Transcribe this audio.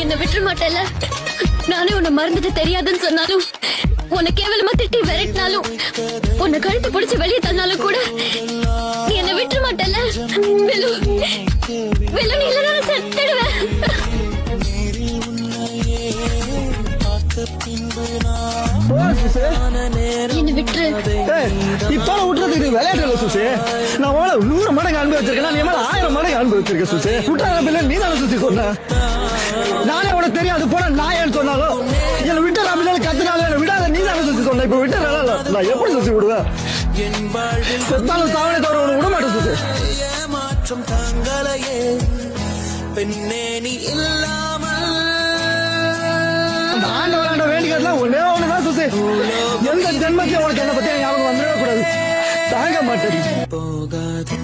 என்ன விட்டுற மாட்டேல. நானே உன்னை மறந்துட்டு தெரியாதுன்னு சொன்னாலும், உன்னை கேவலமா திட்டி விரட்டினாலும், உன்னை கழுத்து பிடிச்சு வெளியே தந்தாலும் கூட நீ என்ன விட்டுற மாட்டேல. வெலு வெலு, நீ இல்ல நான் செத்துடுவேன். என்ன விட்டுரு. இப்ப விட்டுறதுக்கு விளையாட்டு சுசி. நான் 100 மடங்கு அனுபவிச்சிருக்கேன். நீ 1000 மடங்கு அனுபவிச்சிருக்க சுசி. விட்டுற நீ தானே சுசி சொன்ன. நானே உனக்கு தெரியாது போன நான் ஏன்னு சொன்னாலும் என்ன விட்டுற அப்படின்னு கத்துனாலும் என்ன விடாத நீ தானே சுசி சொன்ன. இப்ப விட்டுறல நான் எப்படி சுசி விடுவேன்? செத்தாலும் சாவனை தவிர உனக்கு விட மாட்டேன் சுசி. மாற்றம் தாங்களையே பெண்ணே நீ இல்லாமல் ஆண்ட வேண்டிக்கிறதுலாம் ஒன்னே ஒண்ணுதான் சுசி. எந்த ஜென்மத்தையும் உனக்கு என்ன பத்தி ஞாபகம் வந்துடவே கூடாது. தாங்க மாட்டேன். போகாதே